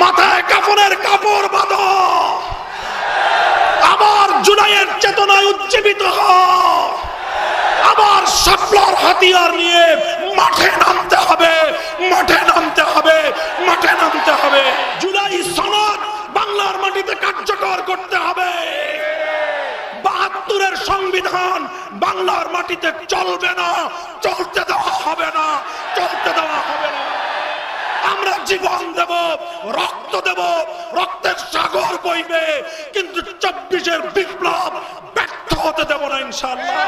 মাথায় কাফনের কাপড় বাঁধো, আবার জুলাইয়ের চেতনায় উজ্জীবিত হও, আবার শাপলার হাতিয়ার নিয়ে মাঠে নামতে হবে, মাঠে নামতে হবে, মাঠে নামতে হবে। জুলাই সনদ বাংলার মাটিতে কার্যকর করতে হবে। ৭২-এর সংবিধান বাংলার মাটিতে চলবে না, চলতে দেওয়া হবে না, চলতে দেওয়া হবে না। আমরা জীবন দেব, রক্ত দেব, রক্তের সাগর বইবে, কিন্তু ২৪-এর বিপ্লব ব্যর্থ হতে দেব না ইনশাআল্লাহ।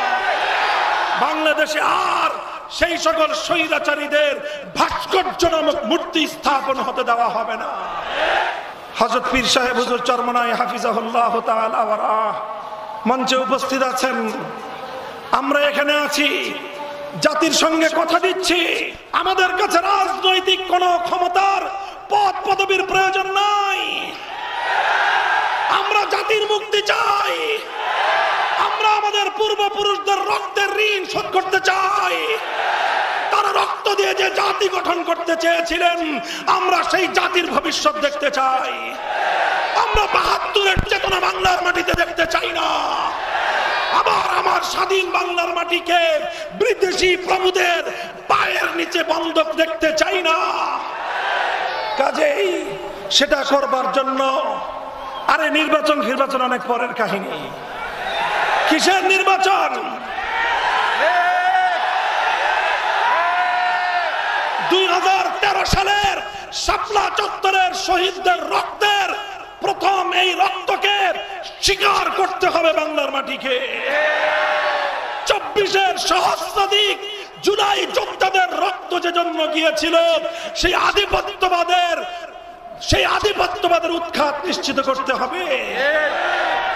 বাংলাদেশে আর সেই সকল স্বৈরাচারীদের ভাস্কর্য নামক মূর্তি স্থাপন হতে দেওয়া হবে না। হযরত পীর সাহেব হুজুর চরমনাই হাফিজাহুল্লাহ তাআলা ওয়া রাহ মঞ্চে উপস্থিত আছেন। আমরা এখানে আছি, জাতির সঙ্গে কথা দিচ্ছি, আমাদের কাছে রাজনৈতিক কোন ক্ষমতার পদ পদবীর প্রয়োজন নাই। আমরা জাতির মুক্তি চাই, আমরা আমাদের পূর্বপুরুষদের রক্তের ঋণ শোধ করতে চাই। তারা রক্ত দিয়ে যে জাতি গঠন করতে চেয়েছিলেন, আমরা সেই জাতির ভবিষ্যৎ দেখতে চাই। আমরা ৭২-এর চেতনা বাংলার মাটিতে দেখতে চাই না। আবার আমার স্বাধীন বাংলার মাটিকে বিদেশি প্রভুদের পায়ের নিচে বন্ধক দেখতে চাই না। কাজেই সেটা করবার জন্য আরে নির্বাচন অনেক পরের কাহিনী। কিসের নির্বাচন? ২০১৩ সালের শাপলা চত্বরের শহীদদের রক্তের প্রথম এই রক্তকে স্বীকার করতে হবে বাংলার মাটিকে। ২৪-এর সহস্রাধিক জুলাই যোদ্ধাদের রক্ত যে জন্ম গিয়েছিল, সেই আধিপত্যবাদের উৎখাত নিশ্চিত করতে হবে।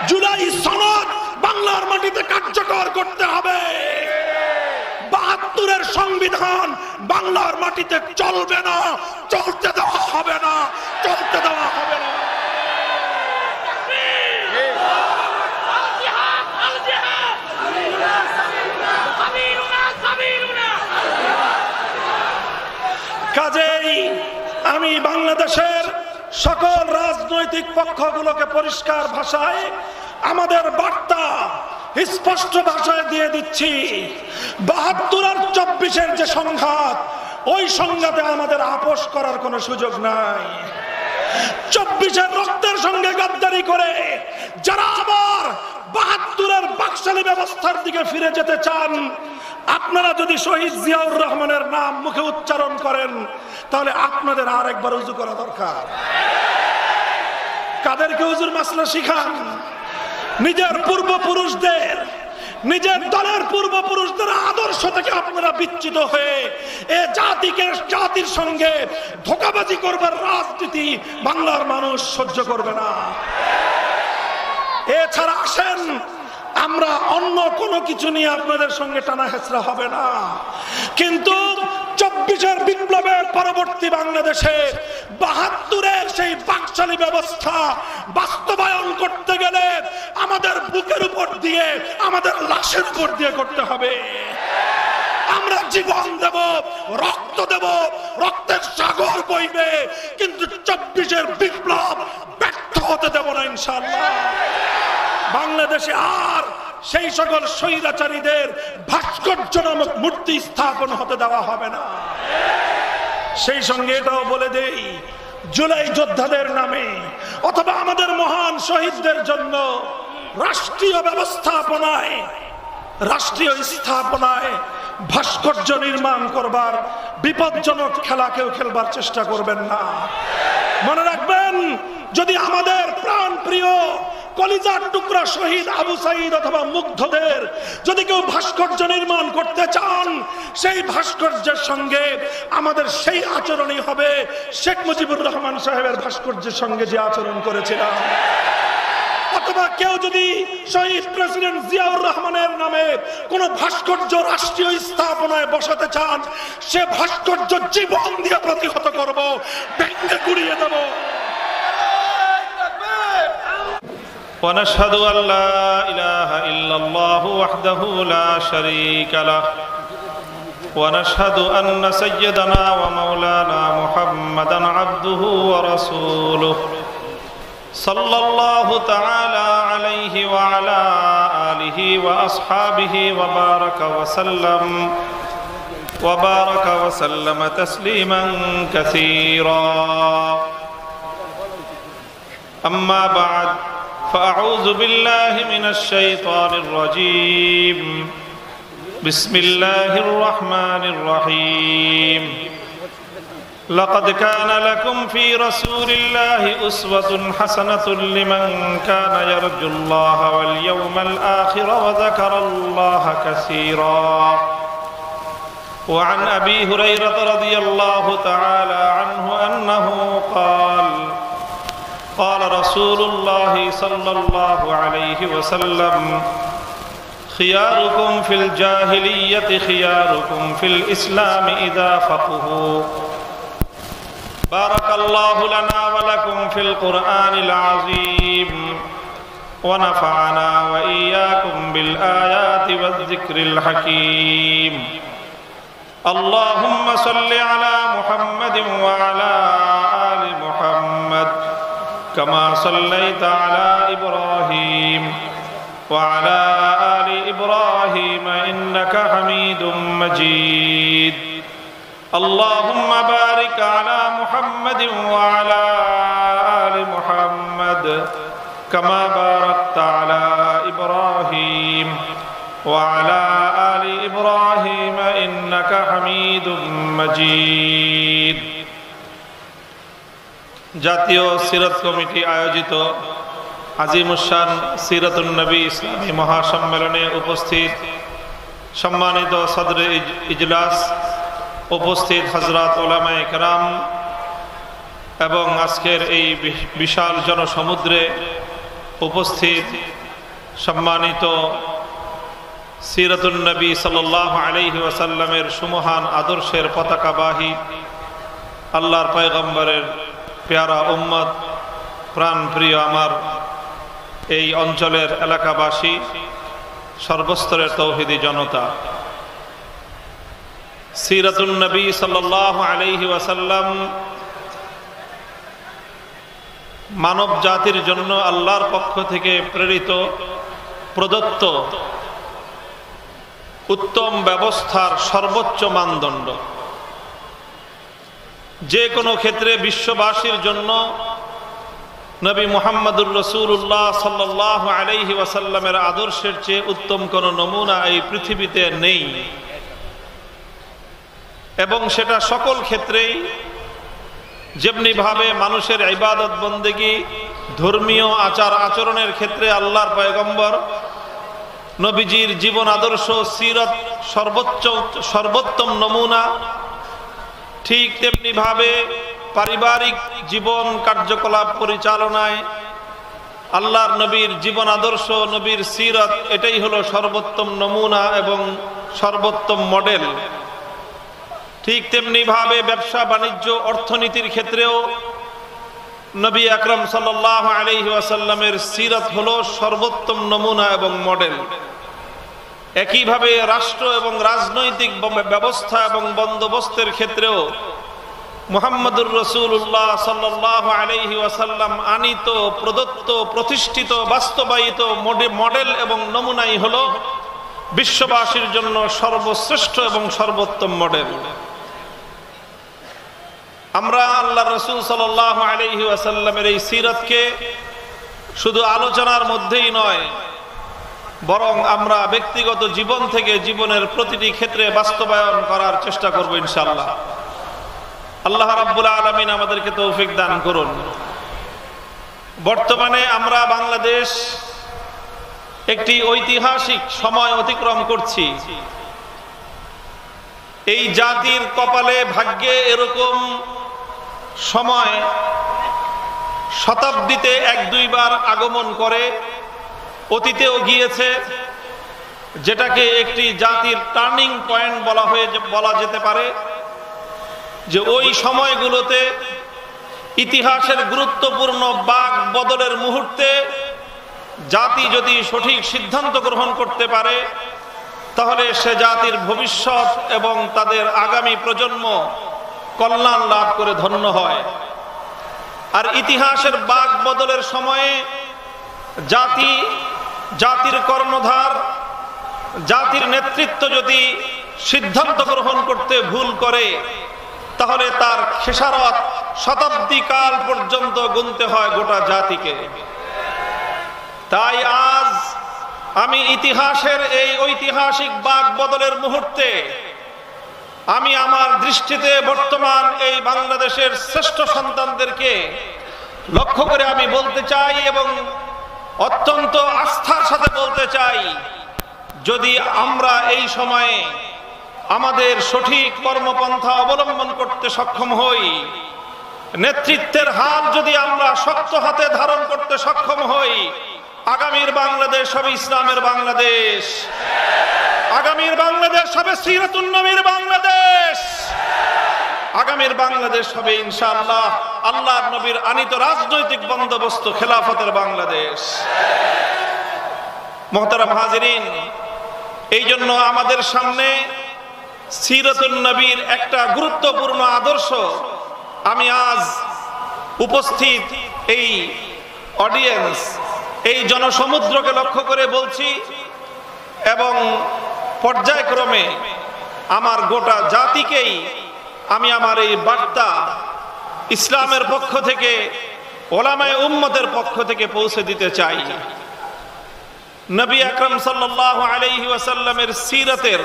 জুলাই সনদ বাংলার মাটিতে কার্যকর করতে হবে। ৭২-এর সংবিধান বাংলার মাটিতে চলবে না, চলতে দেওয়া হবে না, চলতে দেওয়া হবে না। কাজেই আমি বাংলাদেশের সকল রাজনৈতিক পক্ষগুলোকে পরিষ্কার ভাষায় আমাদের বার্তা স্পষ্ট ভাষায় দিয়ে দিচ্ছি। ৭২ আর ২৪-এর যে সংঘাত, ওই সংঘাতে আমাদের আপোষ করার কোনো সুযোগ নাই। ২৪-এর রক্তের সঙ্গে গাদ্দারি করে যারা আবার ৭২-এর বাকশালী ব্যবস্থার দিকে ফিরে যেতে চান, আপনারা যদি শহীদ জিয়াউর রহমানের নাম মুখে উচ্চারণ করেন, তাহলে আপনাদের আর একবার উজু করা দরকার। কাদেরকে হুজুর মাসলা শিখান? নিজের পূর্বপুরুষদের, নিজের দলের পূর্বপুরুষদের আদর্শ থেকে আপনারা বিচ্যুত হয়ে এ জাতির সঙ্গে ধোঁকাবাজি করবার রাজনীতি বাংলার মানুষ সহ্য করবে না। এছাড়া আসেন, আমরা অন্য কোনো কিছু নিয়ে আপনাদের সঙ্গে টানা হেঁচড়া হবে না, কিন্তু ২৪-এর বিপ্লবের পরবর্তী বাংলাদেশে ৭২-এর সেই বাকশালী ব্যবস্থা বাস্তবায়ন করতে গেলে আমাদের বুকের উপর দিয়ে, আমাদের লাশের উপর দিয়ে করতে হবে। আমরা জীবন দেব, রক্ত দেব, রক্তের সাগর বইবে, কিন্তু ২৪-এর বিপ্লব ব্যর্থ হতে দেব না ইনশাআল্লাহ। বাংলাদেশে আর সেই সকল স্বৈরাচারীদের ভাস্কর্য নামক মূর্তি স্থাপন হতে দেওয়া হবে না। সেই সঙ্গে এটাও বলে দেই, জুলাই যোদ্ধাদের নামে অথবা আমাদের মহান শহীদদের জন্য রাষ্ট্রীয় স্থাপনায় ভাস্কর্য নির্মাণ করবার বিপজ্জনক খেলা কেউ খেলবার চেষ্টা করবেন না। মনে রাখবেন, যদি আমাদের প্রাণ প্রিয় কলিজার টুকরা শহীদ আবু সাঈদ অথবা মুগ্ধদের যদি কেউ ভাস্কর্য নির্মাণ করতে চান, সেই ভাস্কর্যের সঙ্গে আমাদের সেই আচরণই হবে শেখ মুজিবুর রহমান সাহেবের ভাস্কর্যের সঙ্গে যে আচরণ করেছিলাম। অথবা কেউ যদি শহীদ প্রেসিডেন্ট জিয়াউর রহমানের নামে কোন ভাস্কর্য রাষ্ট্রীয় স্থাপনায় বসাতে চান, সে ভাস্কর্য জীবন দিয়ে প্রতিহত করব, ভেঙে গুড়িয়ে দেব। ونشهد أن لا إله إلا الله وحده لا شريك له ونشهد أن سيدنا ومولانا محمدا عبده ورسوله صلى الله تعالى عليه وعلى آله وأصحابه وبارك وسلم تسليما كثيرا. أما بعد فأعوذ بالله من الشيطان الرجيم. بسم الله الرحمن الرحيم. لقد كان لكم في رسول الله أسوة حسنة لمن كان يرجو الله واليوم الآخر وذكر الله كثيرا. وعن أبي هريرة رضي الله تعالى عنه أنه قال قال رسول الله صلى الله عليه وسلم خياركم في الجاهلية خياركم في الإسلام إذا فقهوا. بارك الله لنا ولكم في القرآن العظيم ونفعنا وإياكم بالآيات والذكر الحكيم. اللهم صل على محمد وعلى آل محمد كما صليت على إبراهيم وعلى آل إبراهيم إنك حميد مجيد. اللهم بارك على محمد وعلى آل محمد كما باركت على إبراهيم وعلى آل إبراهيم إنك حميد مجيد. জাতীয় সিরাত কমিটি আয়োজিত আজিমুশান সিরাতুন নবী ইসলামী মহাসম্মেলনে উপস্থিত সম্মানিত সদরে ইজলাস, উপস্থিত হযরত উলামায়ে কেরাম এবং আজকের এই বিশাল জনসমুদ্রে উপস্থিত সম্মানিত সিরাতুন নবী সাল্লাল্লাহু আলাইহি ওয়াসাল্লামের সুমহান আদর্শের পতাকাবাহী আল্লাহর পয়গম্বরের প্যারা উম্মত, প্রাণ প্রিয় আমার এই অঞ্চলের এলাকাবাসী, সর্বস্তরের তৌহিদি জনতা, সিরাতুন নবী সাল্লাল্লাহু আলাইহি ওয়াসাল্লাম মানব জাতির জন্য আল্লাহর পক্ষ থেকে প্রেরিত প্রদত্ত উত্তম ব্যবস্থার সর্বোচ্চ মানদণ্ড। যে কোনো ক্ষেত্রে বিশ্ববাসীর জন্য নবী মুহাম্মদুর রাসূলুল্লাহ সাল্লাল্লাহু আলাইহি ওয়াসাল্লামের আদর্শের চেয়ে উত্তম কোনো নমুনা এই পৃথিবীতে নেই, এবং সেটা সকল ক্ষেত্রেই। যেমনি ভাবে মানুষের ইবাদত বন্দেগী, ধর্মীয় আচার আচরণের ক্ষেত্রে আল্লাহর পয়গম্বর নবীজির জীবন আদর্শ সিরাত সর্বোত্তম নমুনা, ঠিক তেমনি ভাবে পারিবারিক জীবন কার্যকলাপ পরিচালনায় আল্লাহর নবীর জীবন আদর্শ, নবীর সিরাত, এটাই হলো সর্বোত্তম নমুনা এবং সর্বোত্তম মডেল। ঠিক তেমনি ভাবে ব্যবসা বাণিজ্য অর্থনীতির ক্ষেত্রেও নবী আকরাম সাল্লাল্লাহু আলাইহি ওয়াসাল্লামের সিরাত হলো সর্বোত্তম নমুনা এবং মডেল। একইভাবে রাষ্ট্র এবং রাজনৈতিক ব্যবস্থা এবং বন্দোবস্তের ক্ষেত্রেও মুহাম্মদুর রাসূলুল্লাহ সাল্লাল্লাহু আলাইহি ওয়াসাল্লাম আনিত, প্রদত্ত, প্রতিষ্ঠিত, বাস্তবায়িত মডেল এবং নমুনাই হলো বিশ্ববাসীর জন্য সর্বশ্রেষ্ঠ এবং সর্বোত্তম মডেল। আমরা আল্লাহর রাসূল সাল্লাল্লাহু আলাইহি ওয়াসাল্লামের এই সিরাতকে শুধু আলোচনার মধ্যেই নয়, বরং আমরা ব্যক্তিগত জীবন থেকে জীবনের প্রতিটি ক্ষেত্রে বাস্তবায়ন করার চেষ্টা করব ইনশাআল্লাহ। আল্লাহ রাব্বুল আলামিন আমাদেরকে তৌফিক দান করুন। বর্তমানে আমরা বাংলাদেশ একটি ঐতিহাসিক সময় অতিক্রম করছি। এই জাতির কপালে ভাগ্যে এরকম সময় শতাব্দীতে এক দুইবার আগমন করে, অতীতেও গিয়েছে, যেটাকে একটি জাতির টার্নিং পয়েন্ট বলা যেতে পারে। যে ওই সময়গুলোতে ইতিহাসের গুরুত্বপূর্ণ বাক বদলের মুহূর্তে জাতি যদি সঠিক সিদ্ধান্ত গ্রহণ করতে পারে, তাহলে সে জাতির ভবিষ্যৎ এবং তাদের আগামী প্রজন্ম কল্যাণ লাভ করে ধন্য হয়। আর ইতিহাসের বাঁক বদলের সময়ে জাতির কর্ণধার, জাতির নেতৃত্ব যদি সিদ্ধান্ত গ্রহণ করতে ভুল করে, তাহলে তার খেসারত শতাব্দী কাল পর্যন্ত গুনতে হয় গোটা জাতিকে। তাই আজ আমি ইতিহাসের এই ঐতিহাসিক বাঁক বদলের মুহূর্তে আমি আমার দৃষ্টিতে বর্তমান এই বাংলাদেশের শ্রেষ্ঠ সন্তানদেরকে লক্ষ্য করে আমি বলতে চাই এবং অত্যন্ত আস্থার সাথে বলতে চাই, যদি আমরা এই সময়ে আমাদের সঠিক কর্মপন্থা অবলম্বন করতে সক্ষম হই, নেতৃত্বের হাত যদি আমরা শক্ত হাতে ধারণ করতে সক্ষম হই, আগামীর বাংলাদেশ হবে ইসলামের বাংলাদেশ, আগামীর বাংলাদেশ হবে সিরাতুন নবীর বাংলাদেশ, আগামীর বাংলাদেশ হবে ইনশাআল্লাহ আল্লাহর নবীর আনিত রাজনৈতিক বন্দোবস্ত খেলাফতের বাংলাদেশ। মুহতারাম হাজিরিন, এই জন্য আমাদের সামনে সিরাতুন নবীর একটা গুরুত্বপূর্ণ আদর্শ আমি আজ উপস্থিত এই অডিয়েন্স, এই জনসমুদ্রকে লক্ষ্য করে বলছি এবং পর্যায়ক্রমে আমার গোটা জাতিকেই আমি আমার এই বার্তা ইসলামের পক্ষ থেকে, ওলামায়ে উম্মতের পক্ষ থেকে পৌঁছে দিতে চাই। নবী আকরাম সাল্লাল্লাহু আলাইহি ওয়াসাল্লামের সিরাতের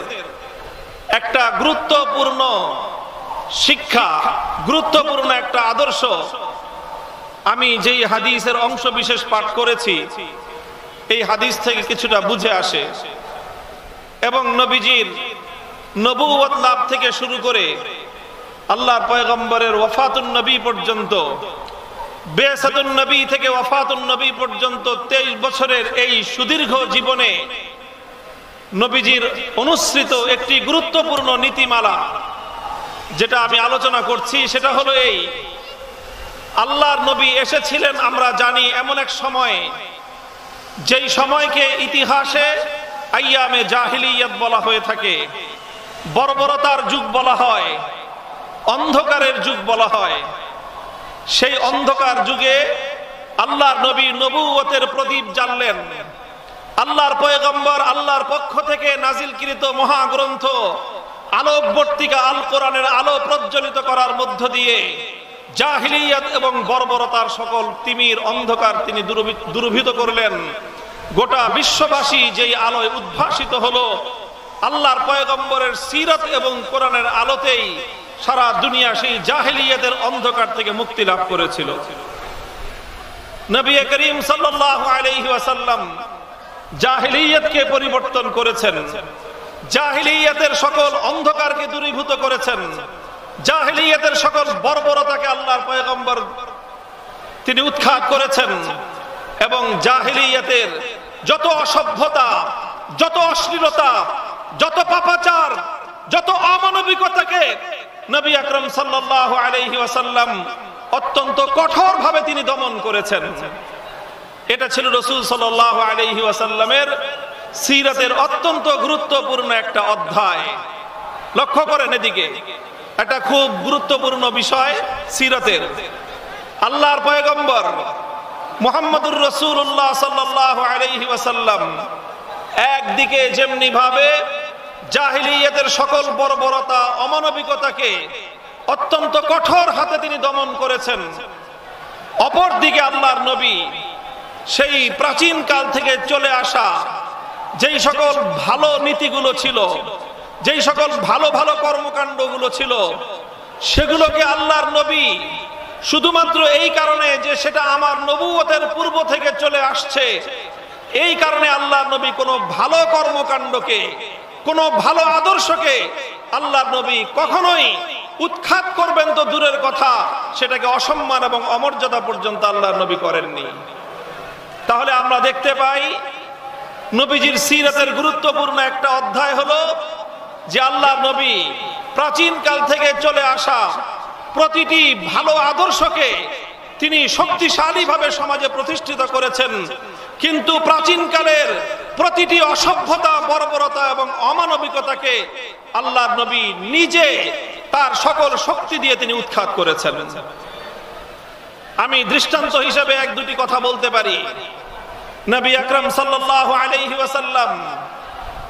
একটা গুরুত্বপূর্ণ শিক্ষা, গুরুত্বপূর্ণ একটা আদর্শ আমি যেই হাদিসের অংশ বিশেষ পাঠ করেছি, এই হাদিস থেকে কিছুটা বুঝে আসে এবং নবীজির নবুয়ত লাভ থেকে শুরু করে আল্লাহর পয়গম্বরের ওয়াফাতুন নবী পর্যন্ত, বেসাতুন নবী থেকে ওয়াফাতুন নবী পর্যন্ত 23 বছরের এই সুদীর্ঘ জীবনে নবীজির অনুসৃত একটি গুরুত্বপূর্ণ নীতিমালা যেটা আমি আলোচনা করছি, সেটা হলো এই: আল্লাহর নবী এসেছিলেন আমরা জানি এমন এক সময়ে, যেই সময়কে ইতিহাসে আইয়ামে জাহিলিয়াত বলা হয়ে থাকে, বর্বরতার যুগ বলা হয়, অন্ধকারের যুগ বলা হয়। সেই অন্ধকার যুগে আল্লাহর নবী নবুয়তের প্রদীপ জ্বাললেন। আল্লাহর পয়গম্বর আল্লাহর পক্ষ থেকে নাজিলকৃত মহাগ্রন্থ আলোকবর্তিকা আল কোরআনের আলো প্রজ্বলিত করার মধ্য দিয়ে জাহিলিয়াত এবং বর্বরতার সকল তিমির অন্ধকার তিনি দূরীভূত করলেন। গোটা বিশ্ববাসী যেই আলোয় উদ্ভাসিত হলো, আল্লাহর পয়গম্বরের সিরাত এবং কোরআনের আলোতেই সারা দুনিয়া সেই জাহিলিয়াতের অন্ধকার থেকে মুক্তি লাভ করেছিল। নবী করিম সাল্লাল্লাহু আলাইহি ওয়াসাল্লাম জাহিলিয়াতকে পরিবর্তন করেছেন, জাহিলিয়াতের সকল অন্ধকারকে দূরীভূত করেছেন, জাহিলিয়াতের সকল বর্বরতাকে আল্লাহর পয়গম্বর তিনি উৎখাত করেছেন এবং জাহিলিয়াতের যত অসভ্যতা, যত অশ্লীলতা, যত পাপাচার, যত অমানবিকতাকে নবী আকরাম সাল্লাল্লাহু আলাইহি ওয়াসাল্লাম অত্যন্ত কঠোরভাবে তিনি দমন করেছেন। এটা ছিল রাসূল সাল্লাল্লাহু আলাইহি ওয়াসাল্লামের সিরাতের অত্যন্ত গুরুত্বপূর্ণ একটা অধ্যায়। লক্ষ্য করেন এদিকে, এটা খুব গুরুত্বপূর্ণ বিষয় সিরাতের। আল্লাহর পয়গম্বর মুহাম্মদুর রাসূলুল্লাহ সাল্লাল্লাহু আলাইহি ওয়াসাল্লাম একদিকে যেমনি ভাবে জাহিলিয়াতের সকল বর্বরতা, অমানবিকতাকে অত্যন্ত কঠোর হাতে তিনি দমন করেছেন, অপরদিকে আল্লাহর নবী সেই প্রাচীন কাল থেকে চলে আসা যেই সকল ভালো নীতিগুলো ছিল, যেই সকল ভালো ভালো কর্মকাণ্ডগুলো ছিল, সেগুলোকে আল্লাহর নবী শুধুমাত্র এই কারণে যে সেটা আমার নবুয়তের পূর্ব থেকে চলে আসছে, এই কারণে আল্লাহর নবী কোনো ভালো কর্মকাণ্ডকে, কোনো ভালো আদর্শকে আল্লাহর নবী কখনোই উৎখাত করবেন তো দূরের কথা, সেটাকে অসম্মান এবং অমর্যাদা পর্যন্ত আল্লাহর নবী করেননি। তাহলে আমরা দেখতে পাই নবীজির সিরাতের গুরুত্বপূর্ণ একটা অধ্যায় হলো যে আল্লাহর নবী প্রাচীন কাল থেকে চলে আসা প্রতিটি ভালো আদর্শকে তিনি শক্তিশালীভাবে সমাজে প্রতিষ্ঠিত করেছেন। কিন্তু প্রাচীন কালের প্রতিটি অসভ্যতা, বর্বরতা এবং অমানবিকতাকে আল্লাহর নবী নিজে তার সকল শক্তি দিয়ে তিনি উৎখাত করেছেন। আমি দৃষ্টান্ত হিসেবে এক দুটি কথা বলতে পারি। নবী আকরাম সাল্লাল্লাহু আলাইহি ওয়াসাল্লাম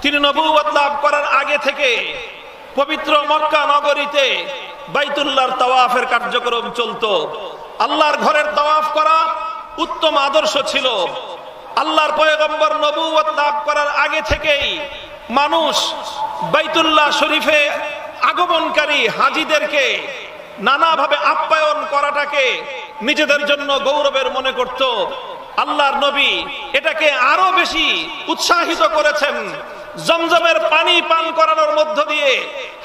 তিনি নবুয়ত লাভ করার আগে থেকে পবিত্র মক্কা নগরীতে বাইতুল্লাহর তাওয়াফের কার্যক্রম চলতো। আল্লাহর ঘরের তাওয়াফ করা উত্তম আদর্শ ছিল। আল্লাহর পয়গম্বর নবুয়ত লাভ করার আগে থেকেই মানুষ বাইতুল্লাহ শরীফে আগমনকারী হাজীদেরকে নানাভাবে আপ্যায়ন করাটাকে নিজেদের জন্য গৌরবের মনে করত। আল্লাহর নবী এটাকে আরো বেশি উৎসাহিত করেছেন। জমজমের পানি পান করানোর মধ্য দিয়ে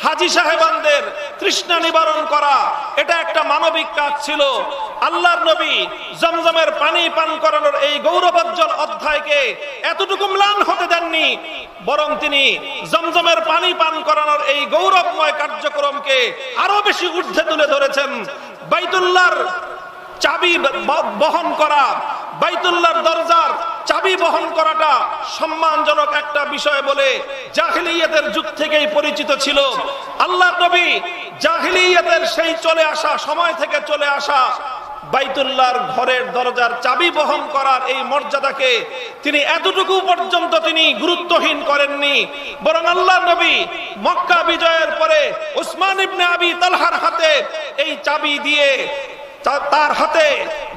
হাজী সাহেবানদের তৃষ্ণা নিবারণ করা এটা একটা মানবিক কাজ ছিল। আল্লাহর নবী জমজমের পানি পান করানোর এই গৌরবোজ্জ্বল অধ্যায়কে এতটুকু ম্লান হতে দেননি, বরং তিনি জমজমের পানি পান করানোর এই গৌরবময় কার্যক্রমকে আরো বেশি ঊর্ধ্বে তুলে ধরেছেন। বাইতুল্লাহর চাবি বহন করা, বাইতুল্লাহর দরজার চাবি বহন করাটা সম্মানজনক একটা বিষয় বলে জাহিলিয়াতের যুগ থেকেই পরিচিত ছিল। আল্লাহর নবী জাহিলিয়াতের সেই চলে আসা সময় থেকে চলে আসা বাইতুল্লাহর ঘরের দরজার চাবি বহন করার এই মর্যাদাকে তিনি এতটুকু পর্যন্ত তিনি গুরুত্বহীন করেননি, বরং আল্লাহর নবী মক্কা বিজয়ের পরে উসমান ইবনে আবি তালহার হাতে এই চাবি দিয়ে, তার হাতে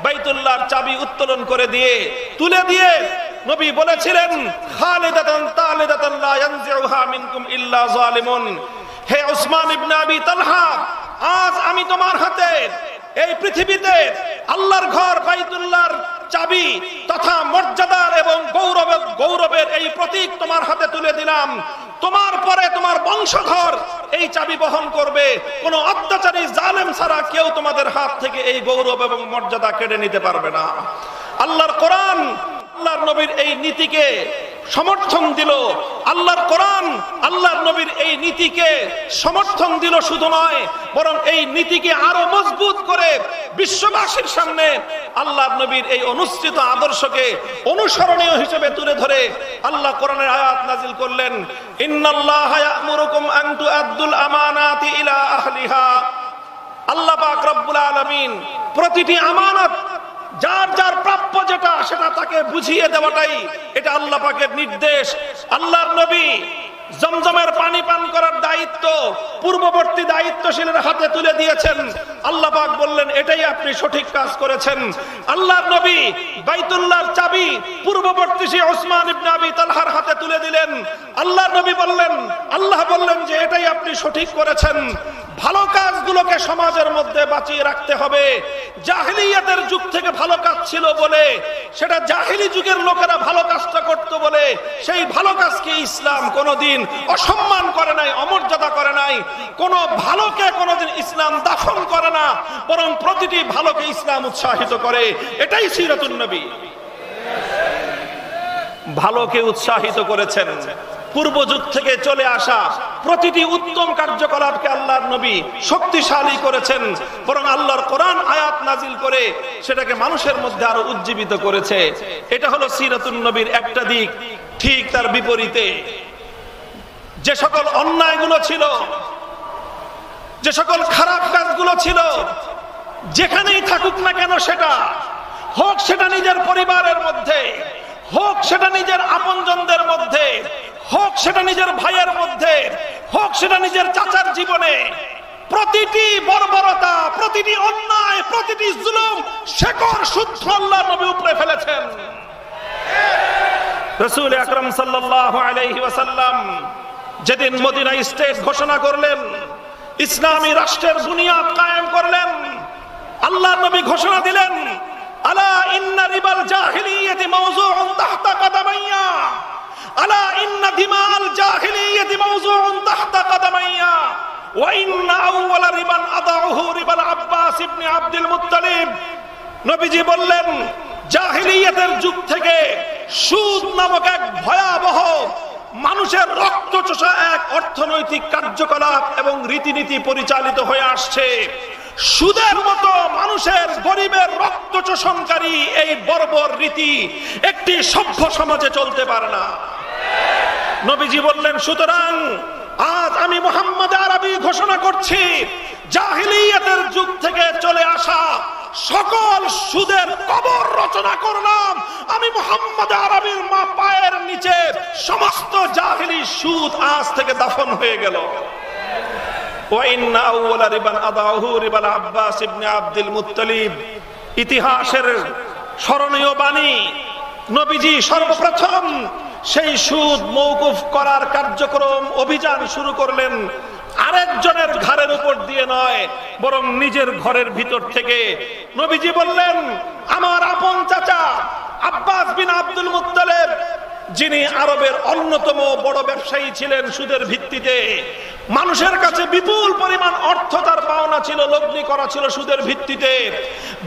বাইতুল্লাহর চাবি উত্তোলন করে দিয়ে তুলে দিয়ে নবী বলেছিলেন, খালিদাতান তালিদাতান লা ইয়ানজিউহা মিনকুম ইল্লা যালিমুন। হে উসমান ইবনে আবি তালহা, আজ আমি তোমার হাতে এই পৃথিবীতে আল্লাহর ঘর বাইতুল্লাহর চাবি তথা মর্যাদার এবং গৌরবের এই প্রতীক তোমার হাতে তুলে দিলাম। তোমার পরে তোমার বংশধর এই চাবি বহন করবে। কোন অত্যাচারী জালেম ছাড়া কেউ তোমাদের হাত থেকে এই গৌরব এবং মর্যাদা কেড়ে নিতে পারবে না। আল্লাহর কোরআন আল্লাহর নবীর এই নীতিকে সমর্থন দিল। আল্লাহর কোরআন আল্লাহর নবীর এই নীতিকে সমর্থন দিল শুধু নয়, বরং এই নীতিকে আরো মজবুত করে বিশ্ববাসীর সামনে আল্লাহর নবীর এই অনুসৃত আদর্শকে অনুসরণীয় হিসেবে তুলে ধরে আল্লাহ কোরআনের আয়াত নাজিল করলেন, ইন্নাল্লাহা ইয়া'মুরুকুম আন তুআদ্দুল আমানাতি ইলা আহলিহা। আল্লাহ পাক রব্বুল আলামিন প্রতিটি আমানত যার যার প্রাপ্য যেটা সেটা তাকে বুঝিয়ে দেওয়াটাই এটা আল্লাহ পাকের নির্দেশ। আল্লাহর নবী জমজমের পানি পান করার দায়িত্ব পূর্ববর্তী দায়িত্বশীলের হাতে তুলে দিয়েছেন। আল্লাহ পাক বললেন, এটাই আপনি সঠিক কাজ করেছেন। আল্লাহর নবী বাইতুল্লাহর চাবি পূর্ববর্তী সেই উসমান ইবনে আবি তালহার হাতে তুলে দিলেন। আল্লাহর নবী বললেন, আল্লাহ বললেন যে এটাই আপনি সঠিক করেছেন। ভালো কাজগুলোকে সমাজের মধ্যে বাঁচিয়ে রাখতে হবে। জাহিলিয়াতের যুগ থেকে ভালো কাজ ছিল বলে, সেটা জাহিলি যুগের লোকেরা ভালো কাজটা করত বলে সেই ভালো কাজকে ইসলাম কোনোদিন অসম্মান করে নাই, অমর্যাদা করে নাই। কোন ভালোকে কোনোদিন ইসলাম দাফন করে না, বরং প্রতিটি ভালোকে ইসলাম উৎসাহিত করে। এটাই সিরাতুন নবী। ভালোকে উৎসাহিত করেছেন। পূর্ব যুগ থেকে চলে আসা প্রতিটি উত্তম কার্যকলাপকে আল্লাহর নবী শক্তিশালী করেছেন, বরং আল্লাহর কোরআন আয়াত নাজিল করে সেটাকে মানুষের মধ্যে আরো উজ্জীবিত করেছে। এটা হলো সিরাতুন নবীর একটা দিক। ঠিক তার বিপরীতে যে সকল অন্যায়গুলো ছিল, যে সকল খারাপ কাজগুলো ছিল, যেখানেই থাকুক না কেন, সেটা হোক সেটা নিজের পরিবারের মধ্যে, হোক সেটা নিজের আপনজনদের মধ্যে, হোক সেটা নিজের ভাইয়ের মধ্যে, হোক সেটা নিজের চাচার জীবনে, প্রতিটি বর্বরতা, প্রতিটি অন্যায়, প্রতিটি জুলুম শেকড় সূত্র আল্লাহর নবী উপরে ফেলেছেন। রাসূল আকরাম সাল্লাল্লাহু আলাইহি ওয়াসাল্লাম যেদিন মদিনা স্টেট ঘোষণা করলেন, ইসলামী রাষ্ট্রের বুনিয়াদ কায়েম করলেন, আল্লাহর নবী ঘোষণা দিলেন, আলা ইন্না রিবাল জাহিলিয়াতি মাওযুউন তাহতা কাদামাইয়া, আলা ইন্না দিমাল জাহিলিয়াতি মাওযুউন তাহতা কাদামাইয়া, ওয়া ইন্না আউওয়ালা রিবান আদাউহু রিবাল আব্বাস ইবনে আব্দুল মুত্তালিব। নবীজি বললেন, জাহিলিয়াতের যুগ থেকে সুদ নামক এক ভয়াবহ মানুষের রক্তচোষা এক অর্থনৈতিক কার্যকলাপ এবং রীতিনীতি পরিচালিত হয়ে আসছে। সুদের মতো মানুষের গরিবের রক্তচোষণকারী এই বর্বর রীতি একটি সভ্য সমাজে চলতে পারে না। নবীজি বললেন, সুতরাং আজ আমি মুহাম্মদ আরবি ঘোষণা করছি, জাহিলিয়াতের যুগ থেকে চলে আসা সকল সুদের কবর রচনা করলাম আমি মুহাম্মদ আরবির মা পায়ের নিচে। সমস্ত জাহিলি সুদ আজ থেকে দাফন হয়ে গেল। ইতিহাসের স্মরণীয় বাণী, নবীজি সর্বপ্রথম সেই সুদ মওকুফ করার কার্যক্রম অভিযান শুরু করলেন আরেকজনের ঘরের উপর দিয়ে নয়, বরং নিজের ঘরের ভিতর থেকে। নবীজি বললেন, আমার আপন চাচা আব্বাস বিন আব্দুল মুত্তালিব, যিনি আরবের অন্যতম বড় ব্যবসায়ী ছিলেন সুদের ভিত্তিতে, মানুষের কাছে বিপুল পরিমাণ অর্থ তার পাওনা ছিল, লগ্নি করা ছিল সুদের ভিত্তিতে,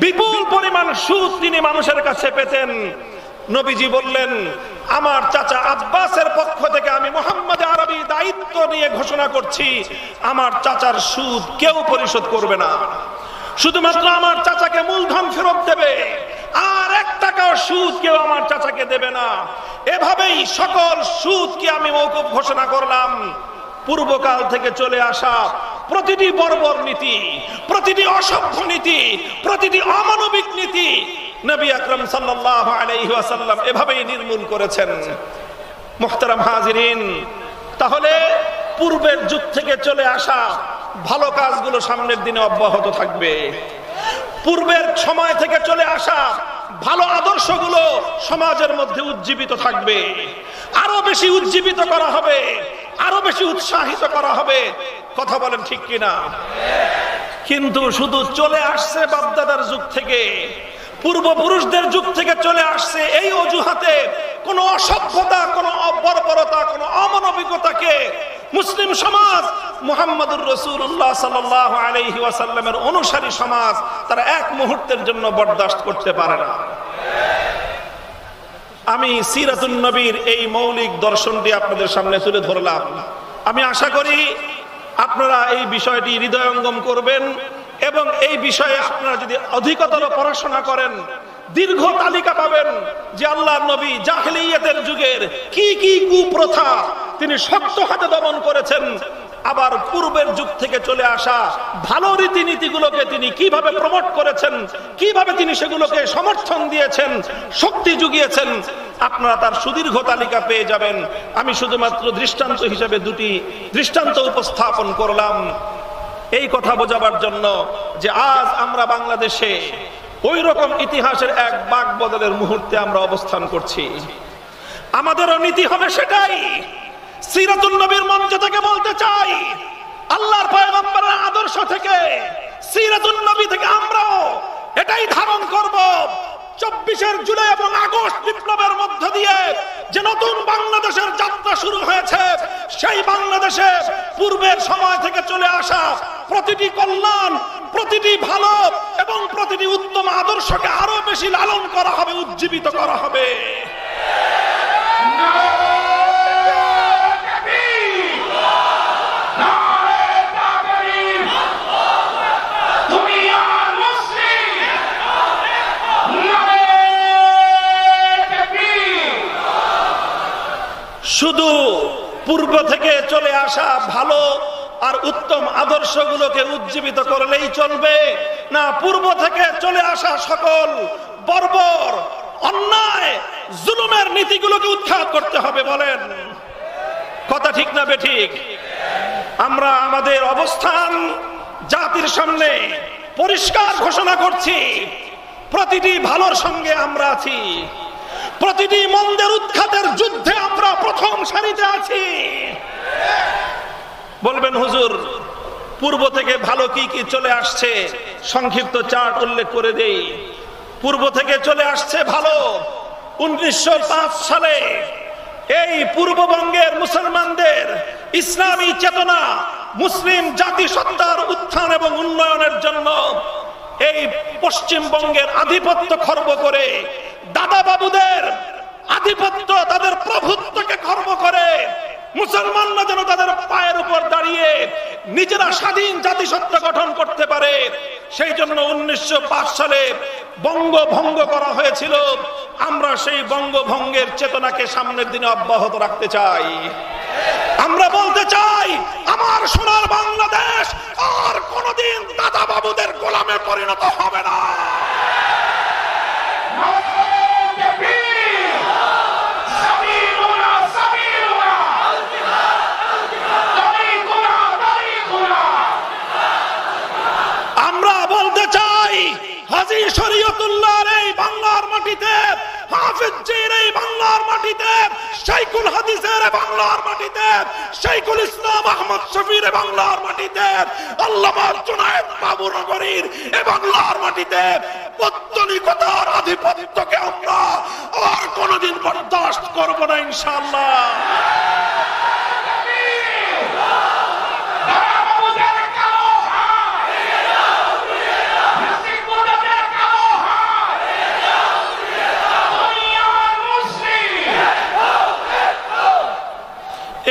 বিপুল পরিমাণ সুদ তিনি মানুষের কাছে পেতেন। নবীজি বললেন, আমার চাচা আব্বাসের পক্ষ থেকে আমি মুহাম্মদ আরবি দায়িত্ব নিয়ে ঘোষণা করছি, আমার চাচার সুদ কেউ পরিশোধ করবে না, শুধুমাত্র আমার চাচাকে মূলধন ফেরত দেবে, আর 1 টাকাও সুদ কেউ আমার চাচাকে দেবে না। এভাবেই সকল সুদকে আমি মওকুফ ঘোষণা করলাম। পূর্বকাল থেকে চলে আসা প্রতিটি বর্বর নীতি, প্রতিটি অসভ্য নীতি, প্রতিটি অমানবিক নীতি নবী আকরাম সাল্লাল্লাহু আলাইহি ওয়াসাল্লাম এভাবেই নির্মূল করেছেন। মুহতারাম হাজিরিন, তাহলে পূর্বের যুগ থেকে চলে আসা ভালো কাজগুলো সামনের দিনে অব্যাহত থাকবে। পূর্বের সময় থেকে চলে আসা ভালো আদর্শগুলো সমাজের মধ্যে উজ্জীবিত থাকবে, আরো বেশি উজ্জীবিত করা হবে, আরো বেশি উৎসাহিত করা হবে। কথা বলেন ঠিক কিনা? কিন্তু শুধু চলে আসছে বাপদাদার যুগ থেকে, পূর্বপুরুষদের যুগ থেকে চলে আসছে এই অজুহাতে কোন অসভ্যতা, কোন বর্বরতা, কোন অমানবিকতাকে মুসলিম সমাজ, মুহাম্মদুর রাসূলুল্লাহ সাল্লাল্লাহু আলাইহি ওয়াসাল্লামের অনুসারী সমাজ তারা এক মুহূর্তের জন্য বরদাস্ত করতে পারে না। আমি সিরাতুন নবীর এই মৌলিক দর্শনটি আপনাদের সামনে তুলে ধরলাম। আমি আশা করি আপনারা এই বিষয়টি হৃদয়ঙ্গম করবেন এবং এই বিষয়ে আপনারা যদি অধিকতর পড়াশোনা করেন, দীর্ঘ তালিকা পাবেন যে আল্লাহর নবী জাহেলিয়াতের যুগের কি কি কুপ্রথা তিনি শক্ত হাতে দমন করেছেন, আবার পূর্বের যুগ থেকে চলে আসা ভালো রীতিনীতিগুলোকে তিনি কিভাবে প্রমোট করেছেন, কিভাবে তিনি সেগুলোকে সমর্থন দিয়েছেন, শক্তি জুগিয়েছেন। আপনারা তার সুদীর্ঘ তালিকা পেয়ে যাবেন। আমি শুধুমাত্র দৃষ্টান্ত হিসেবে 2টি দৃষ্টান্ত উপস্থাপন করলাম এই কথা বোঝাবার জন্য যে আজ আমরা বাংলাদেশে ওই রকম ইতিহাসের এক বাক বদলের মুহূর্তে আমরা অবস্থান করছি। আমাদেরও নীতি হবে সেটাই। সিরাতুন নবীর মঞ্চ থেকে বলতে চাই, আল্লাহর পয়গম্বরের আদর্শ থেকে, সিরাতুন নবী থেকে আমরাও এটাই ধারণ করব। 24 জুলাই এবং আগস্ট বিপ্লবের মধ্য দিয়ে যে নতুন বাংলাদেশের যাত্রা শুরু হয়েছে, সেই বাংলাদেশে পূর্বের সময় থেকে চলে আসা প্রতিটি কল্যাণ, প্রতিটি ভালো এবং প্রতিটি উত্তম আদর্শকে আরো বেশি লালন করা হবে, উজ্জীবিত করা হবে। শুধু পূর্ব থেকে চলে আসা ভালো আর উত্তম আদর্শগুলোকে উজ্জীবিত করলেই চলবে না, পূর্ব থেকে চলে আসা সকল বর্বর, অন্যায়, জুলুমের নীতিগুলোকে উৎখাত করতে হবে। বলেন কথা ঠিক না বেঠিক? আমরা আমাদের অবস্থান জাতির সামনে পরিষ্কার ঘোষণা করছি, প্রতিটি ভালোর সঙ্গে আমরা আছি, প্রতিটি মন্দের উৎখাতের যুদ্ধে আমরা প্রথম সারিতে আছি। বলবেন হুজুর পূর্ব থেকে ভালো কি কি চলে আসছে, সংক্ষিপ্ত চার্ট উল্লেখ করে দেই। পূর্ব থেকে চলে আসছে ভালো। 1905 সালে এই পূর্ববঙ্গের মুসলমানদের ইসলামী চেতনা, মুসলিম জাতিসত্তার উত্থান এবং উন্নয়নের জন্য এই পশ্চিমবঙ্গের আধিপত্য খর্ব করে, দাদা বাবুদের আধিপত্য, তাদের প্রভুত্বকে খর্ব করে মুসলমানরা যেন তাদের পায়ের উপর দাঁড়িয়ে নিজেরা স্বাধীন জাতিসত্তা গঠন করতে পারে, সেই জন্য 1905 সালে বঙ্গভঙ্গ করা হয়েছিল, আমরা সেই বঙ্গভঙ্গের চেতনাকে সামনের দিনে অব্যাহত রাখতে চাই। আমরা বলতে চাই আমার সোনার বাংলাদেশ আর কোনদিন দাদা বাবুদের গোলামে পরিণত হবে না। আমরা বলতে চাই হাজী শরীয়তুল্লাহর এই বাংলার মাটিতে, হাফেজের এই বাংলার মাটিতে, শাইখুল হাদিসের বাংলার মাটিতে, শাইখুল ইসলাম আহমদ শফির বাংলার মাটিতে, আল্লামা জুনায়েদ বাবুনগরীর এই বাংলার মাটিতে পৌত্তলিকতার আধিপত্যকে আমরা আর কোনদিন বরদাস্ত করব না ইনশাআল্লাহ।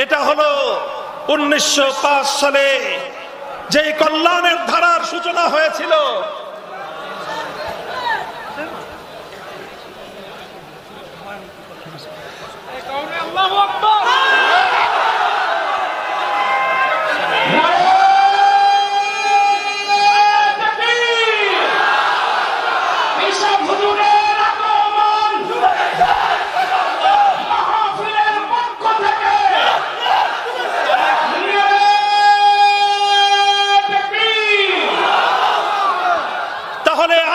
এটা হলো 1905 সালে যে কল্যাণের ধারার সূচনা হয়েছিল। আল্লাহু আকবার।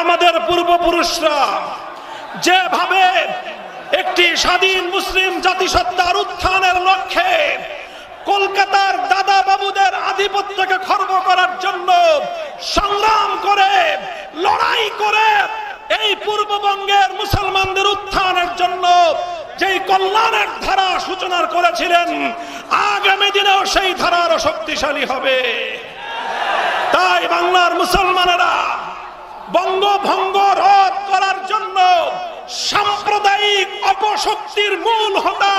আমাদের পূর্বপুরুষরা যেভাবে একটি স্বাধীন মুসলিম জাতিসত্তার উত্থানের লক্ষ্যে কলকাতার দাদা বাবুদের আধিপত্যকে খর্ব করার জন্য সংগ্রাম করে, লড়াই করে এই পূর্ববঙ্গের মুসলমানদের উত্থানের জন্য যেই কল্যাণের ধারা সূচনা করেছিলেন, আগামী দিনেও সেই ধারা আরো শক্তিশালী হবে। তাই বাংলার মুসলমানেরা বঙ্গভঙ্গ রোধ করার জন্য সাম্প্রদায়িক অপশক্তির মূল হোতা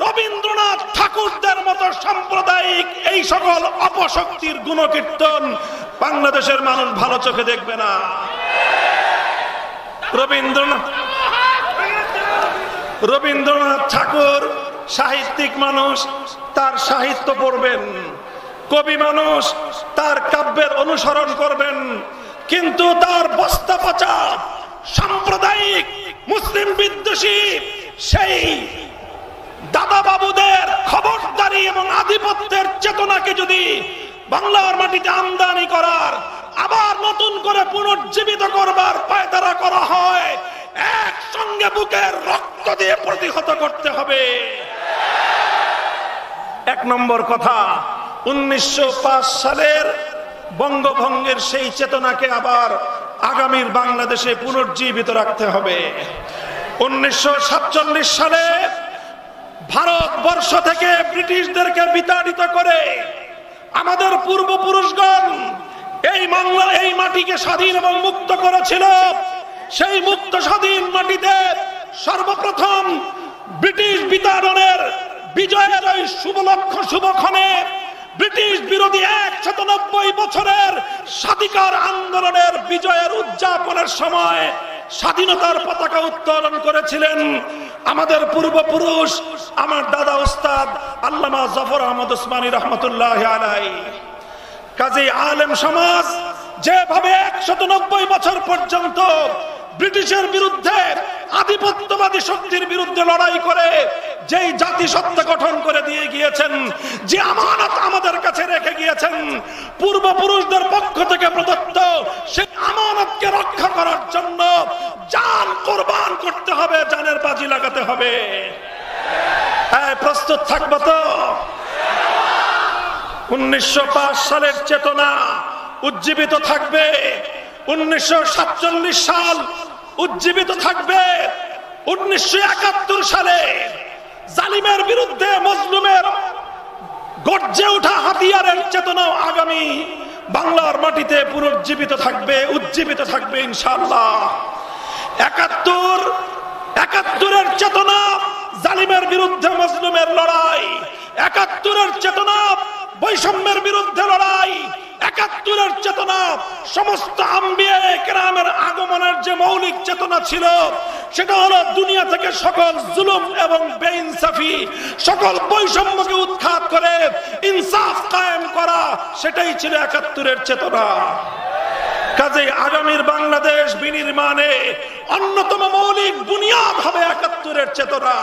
রবীন্দ্রনাথ ঠাকুরদের মতো সাম্প্রদায়িক এই সকল অপশক্তির গুণকীর্তন বাংলাদেশের মানুষ ভালো চোখে দেখবে না। রবীন্দ্রনাথ ঠাকুর সাহিত্যিক মানুষ, তার সাহিত্য পড়বেন, কবি মানুষ, তার কাব্যের অনুসরণ করবেন, কিন্তু তার বস্তা পচা সাম্প্রদায়িক মুসলিম বিদ্বেষী সেই দাদা বাবুদের খবরদারি এবং আধিপত্যের চেতনাকে যদি বাংলার মাটিতে আমদানি করার, আবার নতুন করে পুনর্জীবিত করবার পায়তারা করা হয়, একসঙ্গে বুকের রক্ত দিয়ে প্রতিহত করতে হবে। এক নম্বর কথা, 1905 সালের বঙ্গভঙ্গের সেই চেতনাকে আবার আগামীর বাংলাদেশে পুনর্জীবিত রাখতে হবে। 1947 সালে ভারতবর্ষ থেকে ব্রিটিশদেরকে বিতাড়িত করে আমাদের পূর্বপুরুষগণ এই মাটিকে স্বাধীন এবং মুক্ত করেছিল। সেই মুক্ত স্বাধীন মাটিতে সর্বপ্রথম ব্রিটিশ বিতাড়নের বিজয়ের ওই শুভক্ষণে ব্রিটিশ বিরোধী 190 বছরের স্বাধিকার আন্দোলনের বিজয়ের উদযাপনের সময় স্বাধীনতার পতাকা উত্তোলন করেছিলেন আমাদের পূর্বপুরুষ, আমার দাদা ওস্তাদ আল্লামা জাফর আহমদ উসমানী রহমতুল্লাহ আলাইহি। কাজী আলেম সমাজ যেভাবে 190 বছর পর্যন্ত ব্রিটিশের বিরুদ্ধে, আধিপত্যবাদী শক্তির বিরুদ্ধে লড়াই করে যেই জাতিসত্তা গঠন করে দিয়ে গিয়েছেন, যে আমানত আমাদের কাছে রেখে গিয়েছেন পূর্বপুরুষদের পক্ষ থেকে প্রদত্ত, সেই আমানতকে রক্ষা করার জন্য জান কোরবান করতে হবে, জানের বাজি লাগাতে হবে। প্রস্তুত থাকবো তো? 1905 সালের চেতনা উজ্জীবিত থাকবে, 1947 সাল উজ্জীবিত থাকবে, 1971 সালে জালিমের বিরুদ্ধে মজলুমের গর্জে ওঠা হাতিয়ারের চেতনাও আগামী বাংলার মাটিতে পুনর্জীবিত থাকবে, উজ্জীবিত থাকবে ইনশাআল্লাহ। 71-এর চেতনা জালিমের বিরুদ্ধে মজলুমের লড়াই, 71-এর চেতনা বৈষম্যের বিরুদ্ধে লড়াই, একাত্তরের চেতনা সমস্ত আম্বিয়া কেরামের আগমনের যে মৌলিক চেতনা ছিল সেটা হলো দুনিয়া থেকে সকল জুলুম এবং বেইনসাফি, সকল বৈষম্যকে উৎখাত করে ইনসাফ কায়েম করা, সেটাই ছিল একাত্তরের চেতনা। কাজেই আগামীর বাংলাদেশ বিনির্মাণে অন্যতম মৌলিক বুনিয়াদ হবে একাত্তরের চেতনা।